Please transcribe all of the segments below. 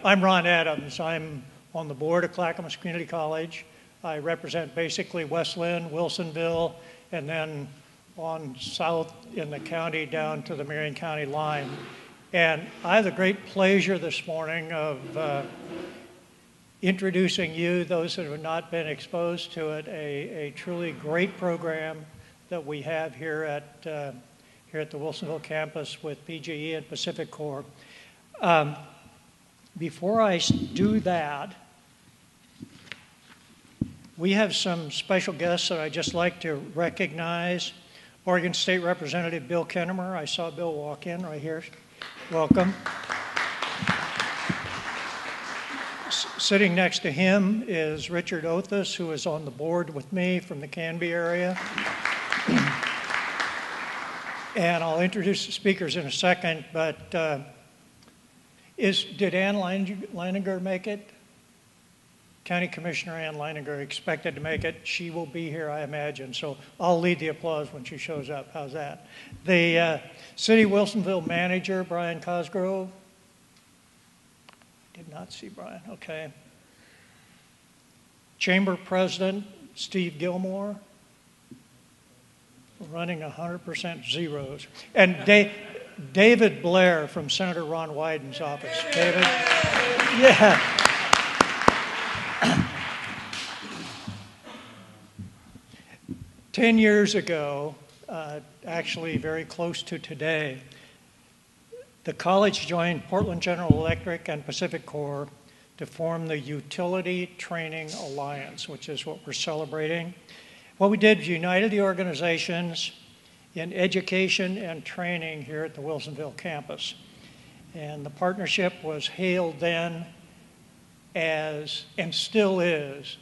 I'm Ron Adams. I'm on the board of Clackamas Community College. I represent basically West Lynn, Wilsonville, and then on south in the county down to the Marion County line. And I have the great pleasure this morning of introducing you, those that have not been exposed to it, a truly great program that we have here at the Wilsonville campus with PGE and PacifiCorp. Before I do that, we have some special guests that I'd just like to recognize. Oregon State Representative Bill Kennemer. I saw Bill walk in right here. Welcome. Sitting next to him is Richard Othis, who is on the board with me from the Canby area. And I'll introduce the speakers in a second, but did Ann Leininger make it? County Commissioner Ann Leininger expected to make it. She will be here, I imagine, so I'll lead the applause when she shows up. How's that? The City of Wilsonville Manager, Brian Cosgrove. Did not see Brian, okay. Chamber President, Steve Gilmore. Running 100% zeros. And David Blair from Senator Ron Wyden's office. David? Yeah. Ten years ago, actually very close to today, the college joined Portland General Electric and PacifiCorp to form the Utility Training Alliance, which is what we're celebrating. What we did was united the organizations in education and training here at the Wilsonville campus. And the partnership was hailed then as, and still is,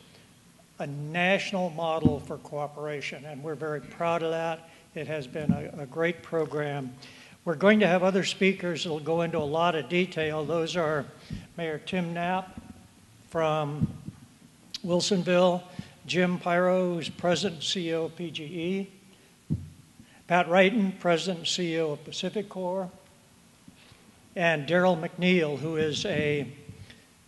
a national model for cooperation. And we're very proud of that. It has been a great program. We're going to have other speakers that will go into a lot of detail. Those are Mayor Tim Knapp from Wilsonville, Jim Piro, who's President and CEO of PGE, Pat Reiten, President and CEO of PacifiCorp, and Darrell McNeal, who is a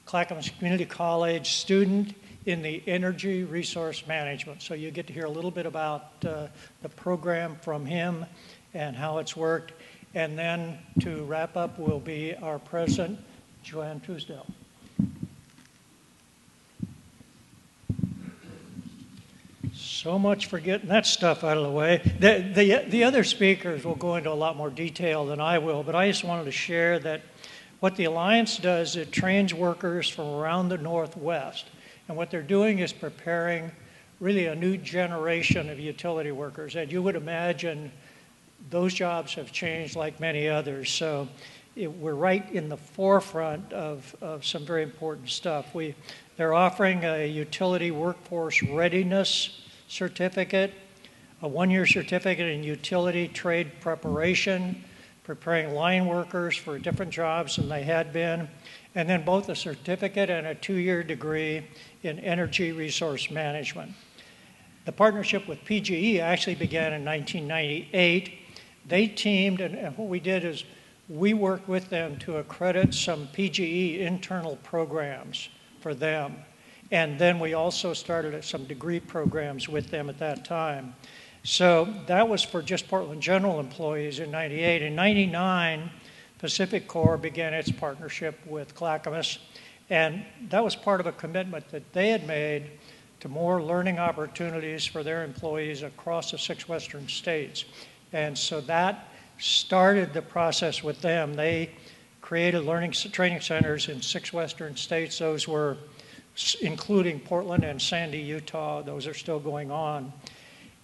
Clackamas Community College student in the energy resource management. So you get to hear a little bit about the program from him and how it's worked. And then to wrap up will be our President, Joanne Truesdell. So much for getting that stuff out of the way. The other speakers will go into a lot more detail than I will, but I just wanted to share that what the Alliance does, it trains workers from around the Northwest. And what they're doing is preparing really a new generation of utility workers. And you would imagine those jobs have changed like many others. So we're right in the forefront of some very important stuff. They're offering a utility workforce readiness certificate, a one-year certificate in utility trade preparation, preparing line workers for different jobs than they had been, and then both a certificate and a 2-year degree in energy resource management. The partnership with PGE actually began in 1998. They teamed, and what we did is we worked with them to accredit some PGE internal programs for them. And then we also started some degree programs with them at that time. So that was for just Portland General employees in 98. In 99, PacifiCorp began its partnership with Clackamas. And that was part of a commitment that they had made to more learning opportunities for their employees across the 6 western states. And so that started the process with them. They created training centers in 6 western states. Those were including Portland and Sandy, Utah. Those are still going on.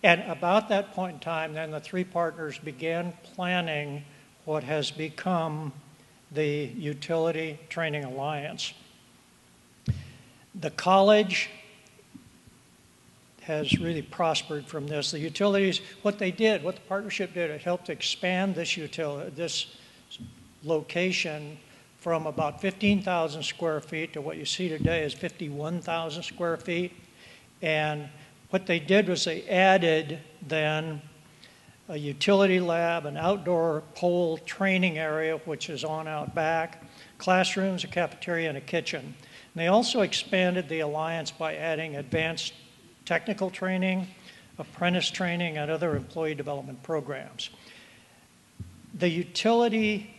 And about that point in time, then the 3 partners began planning what has become the Utility Training Alliance. The college has really prospered from this. The utilities, what the partnership did, it helped expand this location from about 15,000 square feet to what you see today is 51,000 square feet. And what they did was they added then a utility lab, an outdoor pole training area, which is on out back, classrooms, a cafeteria, and a kitchen. And they also expanded the alliance by adding advanced technical training, apprentice training, and other employee development programs. The Utility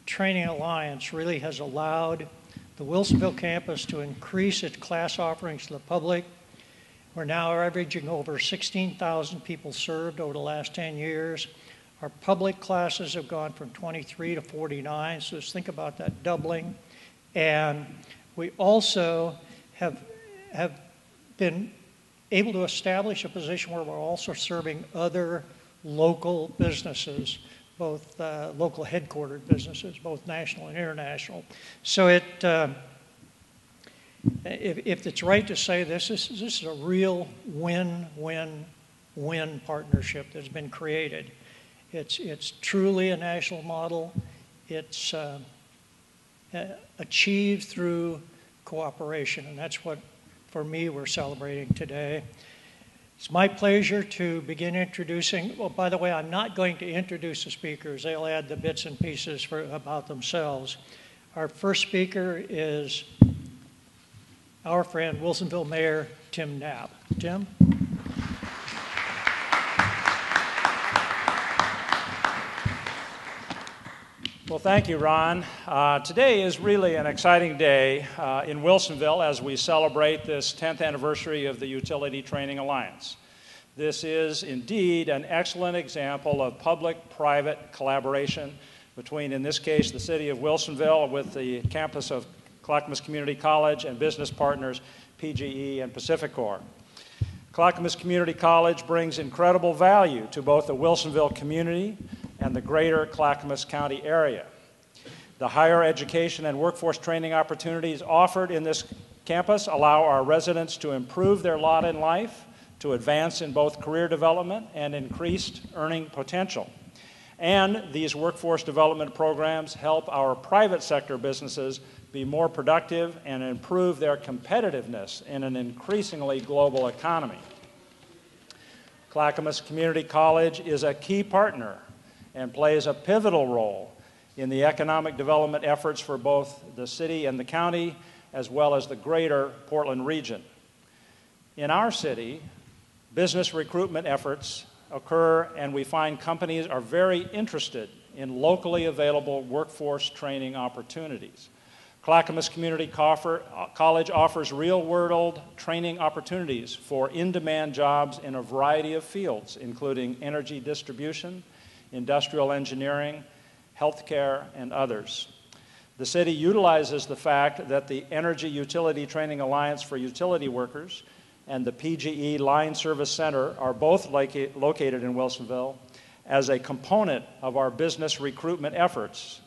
Training Alliance really has allowed the Wilsonville campus to increase its class offerings to the public. We're now averaging over 16,000 people served over the last 10 years. Our public classes have gone from 23 to 49, so just think about that doubling. And we also have been able to establish a position where we're also serving other local businesses, both local headquartered businesses, both national and international. So if it's right to say this is a real win-win-win partnership that's been created. It's truly a national model. It's achieved through cooperation, and that's what, for me, we're celebrating today. It's my pleasure to begin introducing, well, by the way, I'm not going to introduce the speakers. They'll add the bits and pieces about themselves. Our first speaker is our friend, Wilsonville Mayor Tim Knapp. Tim? Well, thank you, Ron. Today is really an exciting day in Wilsonville as we celebrate this 10th anniversary of the Utility Training Alliance. This is indeed an excellent example of public-private collaboration between, in this case, the city of Wilsonville with the campus of Clackamas Community College and business partners PGE and PacifiCorp. Clackamas Community College brings incredible value to both the Wilsonville community and the greater Clackamas County area. The higher education and workforce training opportunities offered in this campus allow our residents to improve their lot in life, to advance in both career development and increased earning potential. And these workforce development programs help our private sector businesses be more productive and improve their competitiveness in an increasingly global economy. Clackamas Community College is a key partner and plays a pivotal role in the economic development efforts for both the city and the county, as well as the greater Portland region. In our city, business recruitment efforts occur, and we find companies are very interested in locally available workforce training opportunities. Clackamas Community College offers real-world training opportunities for in-demand jobs in a variety of fields, including energy distribution, industrial engineering, healthcare, and others. The city utilizes the fact that the Energy Utility Training Alliance for Utility Workers and the PGE Line Service Center are both located in Wilsonville as a component of our business recruitment efforts.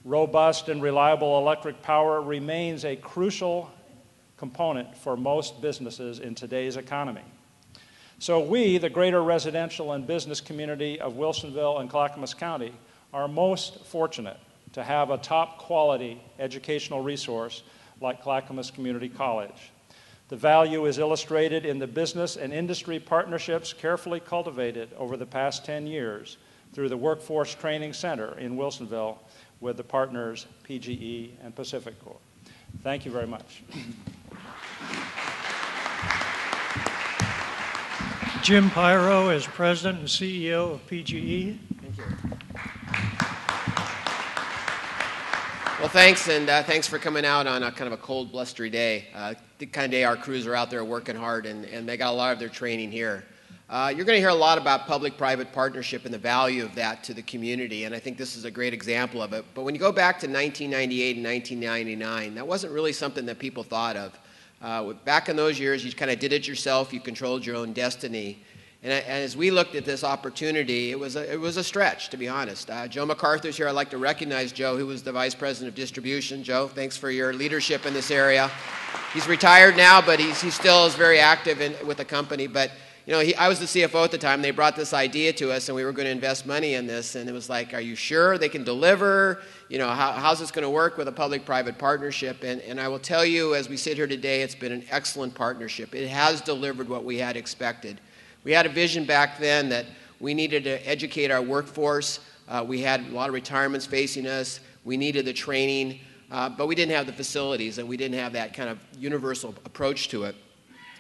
Robust and reliable electric power remains a crucial component for most businesses in today's economy. So we, the greater residential and business community of Wilsonville and Clackamas County, are most fortunate to have a top quality educational resource like Clackamas Community College. The value is illustrated in the business and industry partnerships carefully cultivated over the past 10 years through the Workforce Training Center in Wilsonville with the partners PGE and PacifiCorp. Thank you very much. Jim Piro is President and CEO of PGE. Thank you. Well, thanks, and thanks for coming out on a kind of a cold, blustery day. The kind of day our crews are out there working hard, and they got a lot of their training here. You're going to hear a lot about public-private partnership and the value of that to the community, and I think this is a great example of it. But when you go back to 1998 and 1999, that wasn't really something that people thought of. Back in those years, you kind of did it yourself. You controlled your own destiny. And as we looked at this opportunity, it was a stretch, to be honest. Joe MacArthur's here. I'd like to recognize Joe, who was the Vice President of Distribution. Joe, thanks for your leadership in this area. He's retired now, but he still is very active with the company. But you know, I was the CFO at the time. They brought this idea to us, and we were going to invest money in this. And it was like, are you sure they can deliver? You know, how's this going to work with a public-private partnership? And I will tell you, as we sit here today, it's been an excellent partnership. It has delivered what we had expected. We had a vision back then that we needed to educate our workforce. We had a lot of retirements facing us. We needed the training. but we didn't have the facilities and we didn't have that kind of universal approach to it.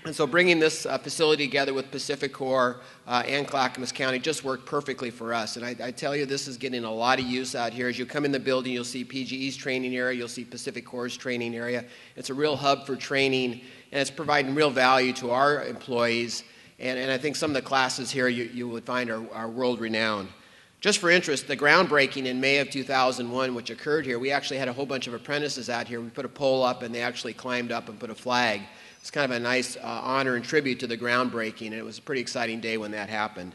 And so bringing this facility together with PacifiCorp and Clackamas County just worked perfectly for us. And I tell you, this is getting a lot of use out here. As you come in the building, you'll see PGE's training area, you'll see PacifiCorp's training area. It's a real hub for training, and it's providing real value to our employees. And I think some of the classes here you would find are world-renowned. Just for interest, the groundbreaking in May of 2001, which occurred here, we actually had a whole bunch of apprentices out here. We put a pole up, and they actually climbed up and put a flag. It's kind of a nice honor and tribute to the groundbreaking, and it was a pretty exciting day when that happened.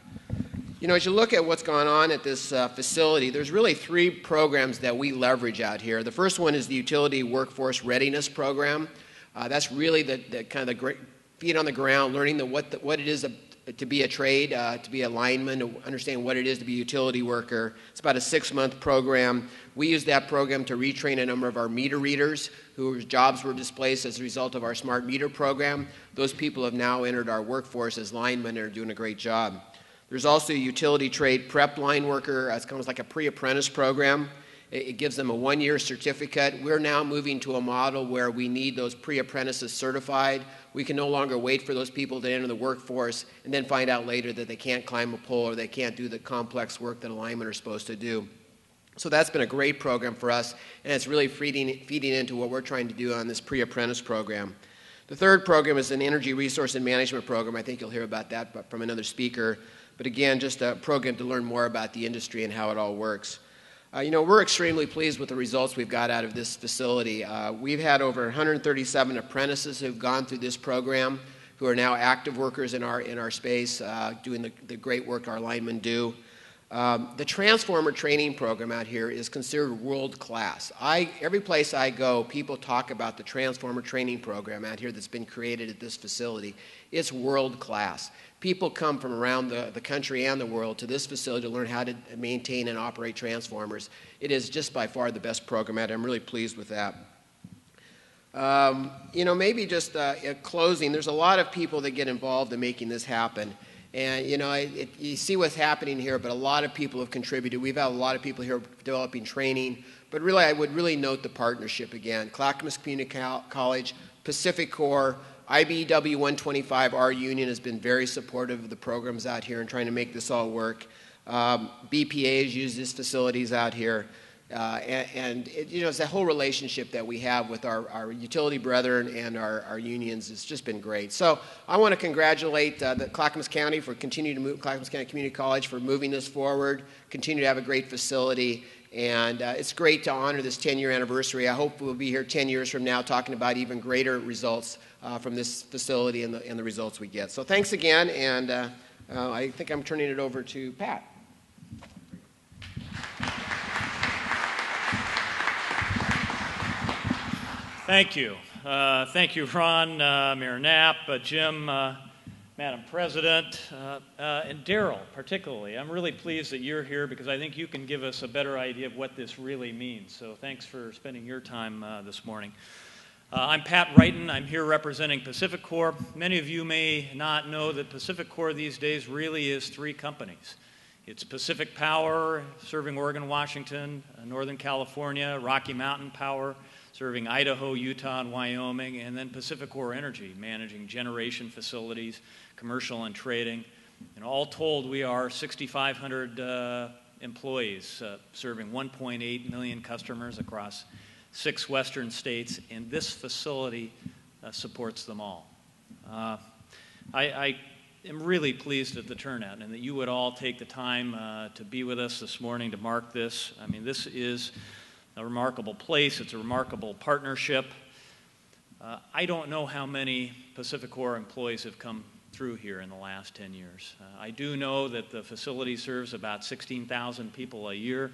You know, as you look at what's going on at this facility, there's really 3 programs that we leverage out here. The first one is the Utility Workforce Readiness Program. That's really the kind of the great feet on the ground, learning what it is to be a trade, to be a lineman, to understand what it is to be a utility worker. It's about a 6-month program. We use that program to retrain a number of our meter readers whose jobs were displaced as a result of our smart meter program. Those people have now entered our workforce as linemen and are doing a great job. There's also a utility trade prep line worker. It's kind of like a pre-apprentice program. It gives them a 1-year certificate. We're now moving to a model where we need those pre-apprentices certified. We can no longer wait for those people to enter the workforce and then find out later that they can't climb a pole or they can't do the complex work that a lineman are supposed to do. So that's been a great program for us, and it's really feeding into what we're trying to do on this pre-apprentice program. The third program is an energy resource and management program. I think you'll hear about that from another speaker. But again, just a program to learn more about the industry and how it all works. You know, we're extremely pleased with the results we've got out of this facility. We've had over 137 apprentices who've gone through this program who are now active workers in our space, doing the great work our linemen do. The transformer training program out here is considered world-class. Every place I go, people talk about the transformer training program out here that's been created at this facility. It's world-class. People come from around the country and the world to this facility to learn how to maintain and operate transformers. It is just by far the best program out here. I'm really pleased with that. You know, maybe just at closing, there's a lot of people that get involved in making this happen. And, you know, you see what's happening here, but a lot of people have contributed. We've had a lot of people here developing training. But really, I would really note the partnership again. Clackamas Community College, PacifiCorp, IBEW 125, our union, has been very supportive of the programs out here and trying to make this all work. BPA has used these facilities out here. You know, it's that whole relationship that we have with our utility brethren and our unions has just been great. So I want to congratulate the Clackamas County for continuing to move, Clackamas County Community College for moving this forward, continue to have a great facility, and it's great to honor this 10-year anniversary. I hope we'll be here 10 years from now talking about even greater results from this facility and the results we get. So thanks again, and I think I'm turning it over to Pat. Thank you. Thank you, Ron, Mayor Knapp, Jim, Madam President, and Darrell particularly. I'm really pleased that you're here because I think you can give us a better idea of what this really means. So thanks for spending your time this morning. I'm Pat Reiten. I'm here representing PacifiCorp. Many of you may not know that PacifiCorp these days really is 3 companies. It's Pacific Power, serving Oregon, Washington, Northern California, Rocky Mountain Power, serving Idaho, Utah, and Wyoming, and then PacifiCorp Energy, managing generation facilities, commercial and trading. And all told, we are 6,500 employees, serving 1.8 million customers across 6 western states, and this facility supports them all. I am really pleased at the turnout and that you would all take the time to be with us this morning to mark this. I mean, this is a remarkable place. It's a remarkable partnership. I don't know how many PacifiCorp employees have come through here in the last 10 years. I do know that the facility serves about 16,000 people a year.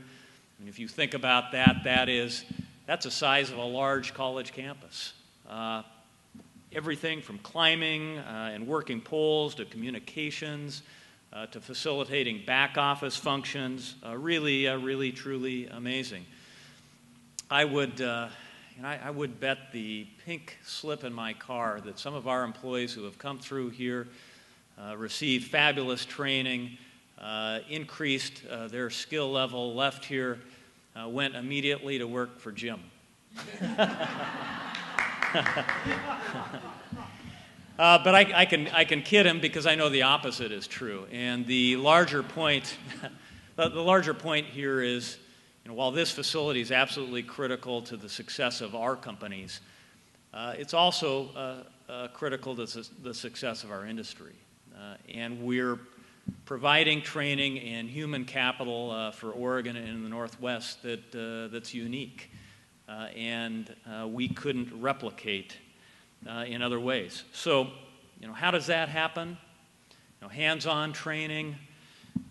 And if you think about that, that's the size of a large college campus. Everything from climbing and working poles to communications to facilitating back office functions, really, truly amazing. I would bet the pink slip in my car that some of our employees who have come through here received fabulous training, increased their skill level, left here, went immediately to work for Jim. But I can kid him because I know the opposite is true. And the larger point, the larger point here is, while this facility is absolutely critical to the success of our companies, it's also critical to the success of our industry. And we're providing training and human capital for Oregon and in the Northwest that's unique, and we couldn't replicate in other ways. So, how does that happen? Hands-on training,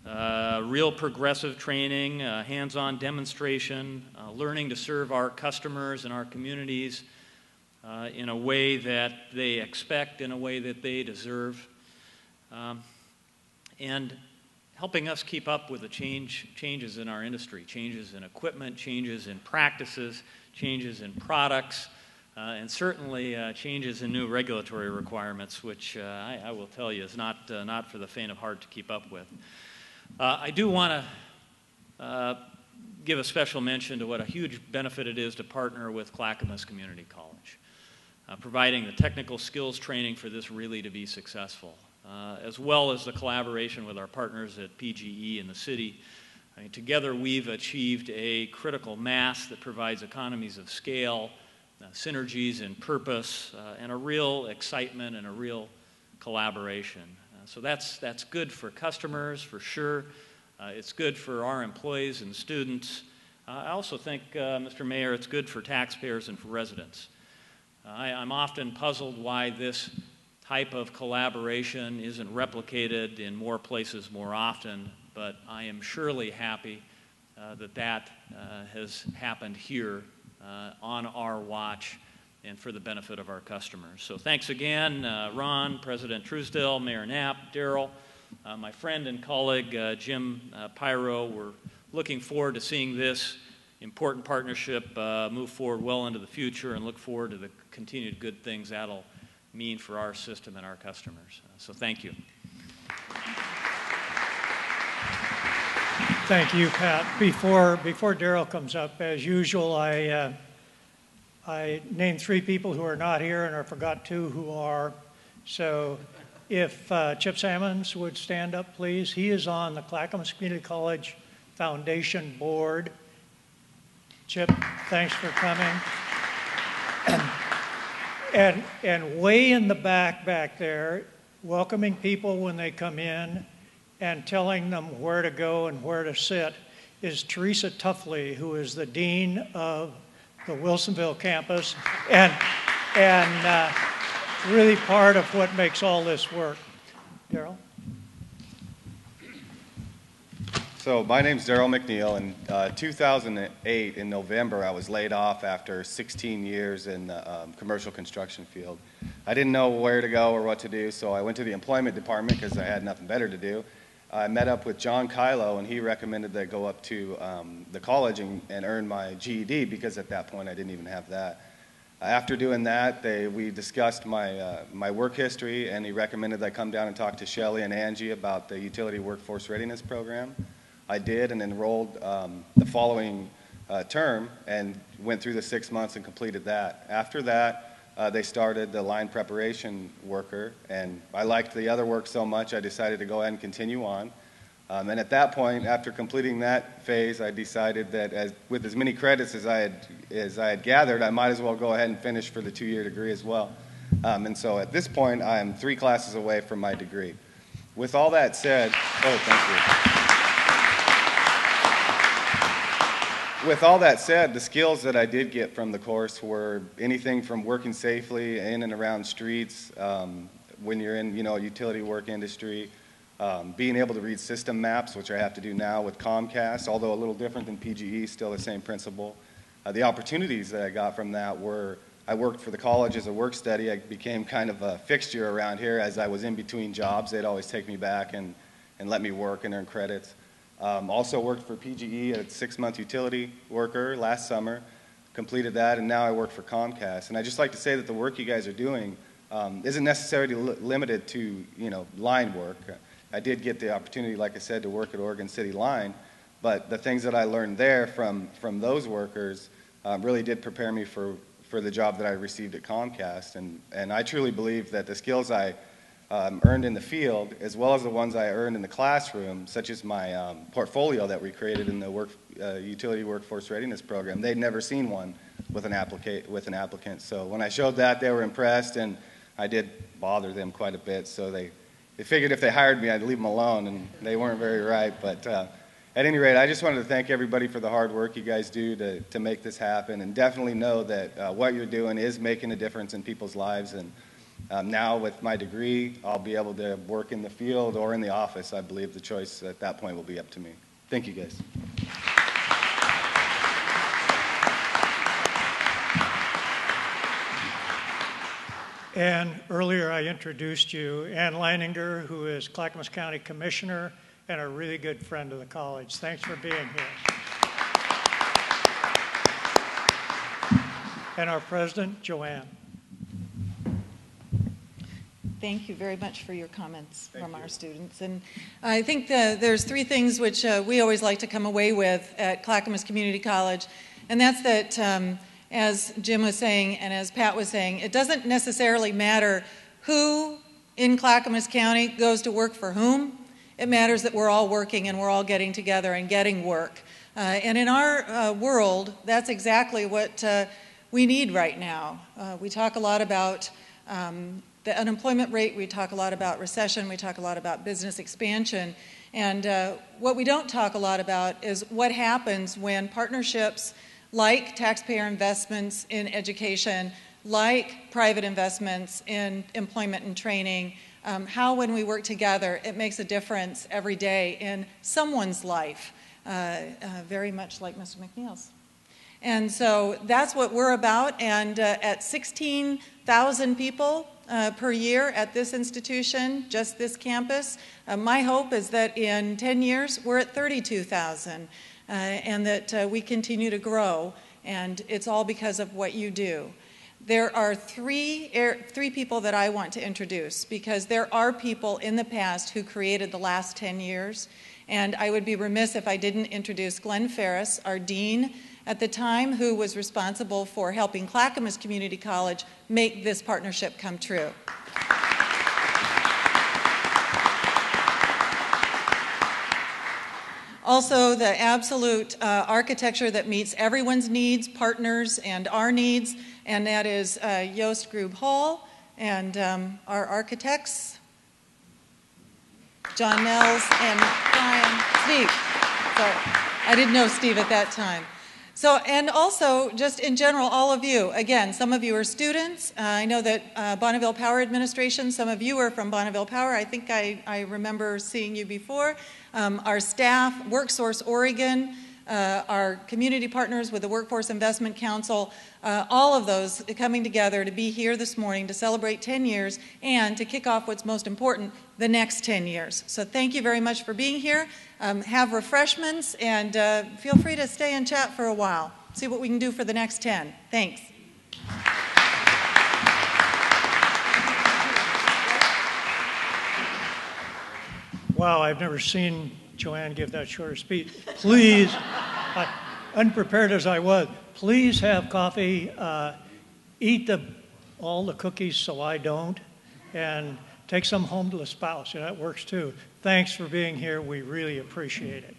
real progressive training, hands-on demonstration, learning to serve our customers and our communities in a way that they expect, in a way that they deserve, and helping us keep up with the changes in our industry, changes in equipment, changes in practices, changes in products, and certainly changes in new regulatory requirements, which I will tell you is not for the faint of heart to keep up with. I do want to give a special mention to what a huge benefit it is to partner with Clackamas Community College, providing the technical skills training for this really to be successful, as well as the collaboration with our partners at PGE and the city. I mean, together we've achieved a critical mass that provides economies of scale, synergies in purpose, and a real excitement and a real collaboration. So that's good for customers, for sure. It's good for our employees and students. I also think, Mr. Mayor, it's good for taxpayers and for residents. I'm often puzzled why this type of collaboration isn't replicated in more places more often, but I am surely happy that has happened here on our watch and for the benefit of our customers. So thanks again, Ron, President Truesdell, Mayor Knapp, Darrell, my friend and colleague Jim Piro. We're looking forward to seeing this important partnership move forward well into the future, and look forward to the continued good things that'll mean for our system and our customers. So thank you. Thank you, Pat. Before Darrell comes up, as usual, I named 3 people who are not here, and I forgot 2 who are. So if Chip Sammons would stand up, please. He is on the Clackamas Community College Foundation Board. Chip, thanks for coming. And way in the back there, welcoming people when they come in and telling them where to go and where to sit, is Teresa Tuffley, who is the Dean of the Wilsonville campus, and really part of what makes all this work. Darrell? So my name's Darrell McNeal. In 2008, in November, I was laid off after 16 years in the commercial construction field. I didn't know where to go or what to do, so I went to the employment department because I had nothing better to do. I met up with John Kylo, and he recommended that I go up to the college and earn my GED, because at that point I didn't even have that. After doing that, we discussed my work history, and he recommended that I come down and talk to Shelley and Angie about the Utility Workforce Readiness Program. I did, and enrolled the following term and went through the 6 months and completed that. After that, they started the line preparation worker, and I liked the other work so much I decided to go ahead and continue on. And at that point, after completing that phase, I decided that with as many credits as I had gathered, I might as well go ahead and finish for the 2-year degree as well. And so at this point, I am 3 classes away from my degree. With all that said, thank you. With all that said, the skills that I did get from the course were anything from working safely in and around streets, when you're in, utility work industry, being able to read system maps, which I have to do now with Comcast, although a little different than PGE, still the same principle. The opportunities that I got from that were, I worked for the college as a work study. I became kind of a fixture around here as I was in between jobs. They'd always take me back and let me work and earn credits. Also worked for PGE, a 6-month utility worker last summer, completed that, and now I work for Comcast. And I just like to say that the work you guys are doing isn't necessarily limited to, line work. I did get the opportunity, like I said, to work at Oregon City Line, but the things that I learned there from those workers really did prepare me for the job that I received at Comcast. And I truly believe that the skills I earned in the field, as well as the ones I earned in the classroom, such as my portfolio that we created in the Utility Workforce Readiness Program, they'd never seen one with an applicant. So when I showed that, they were impressed, and I did bother them quite a bit. So they figured if they hired me, I'd leave them alone, and they weren't very right. But at any rate, I just wanted to thank everybody for the hard work you guys do to make this happen, and definitely know that what you're doing is making a difference in people's lives. And now with my degree, I'll be able to work in the field or in the office. I believe the choice at that point will be up to me. Thank you, guys. And earlier I introduced you, Ann Leininger, who is Clackamas County Commissioner and a really good friend of the college. Thanks for being here. And our president, Joanne. Thank you very much for your comments from our students. And I think there's three things which we always like to come away with at Clackamas Community College, and that's that, as Jim was saying and as Pat was saying, it doesn't necessarily matter who in Clackamas County goes to work for whom. It matters that we're all working and we're all getting together and getting work. And in our world, that's exactly what we need right now. We talk a lot about the unemployment rate, we talk a lot about recession, we talk a lot about business expansion, and what we don't talk a lot about is what happens when partnerships like taxpayer investments in education, like private investments in employment and training, how when we work together it makes a difference every day in someone's life, very much like Mr. McNeal's. And so that's what we're about, and at 16,000 people per year at this institution, just this campus, my hope is that in 10 years we're at 32,000 and that we continue to grow, and it's all because of what you do. There are three people that I want to introduce, because there are people in the past who created the last 10 years, and I would be remiss if I didn't introduce Glenn Ferris, our dean at the time, who was responsible for helping Clackamas Community College make this partnership come true. Also, the absolute architecture that meets everyone's needs, partners and our needs, and that is Joost Grube Hall and our architects, John Nels and Brian, Steve. Sorry, I didn't know Steve at that time. So, and also, just in general, all of you, again, some of you are students. I know that Bonneville Power Administration, some of you are from Bonneville Power. I think I remember seeing you before. Our staff, WorkSource Oregon, our community partners with the Workforce Investment Council, all of those coming together to be here this morning to celebrate 10 years and to kick off what's most important, the next 10 years. So thank you very much for being here. Have refreshments and feel free to stay and chat for a while. See what we can do for the next 10. Thanks. Wow, I've never seen Joanne give that short a speech. Please, unprepared as I was, please have coffee, eat all the cookies so I don't, and take some home to the spouse. That works too. Thanks for being here. We really appreciate it.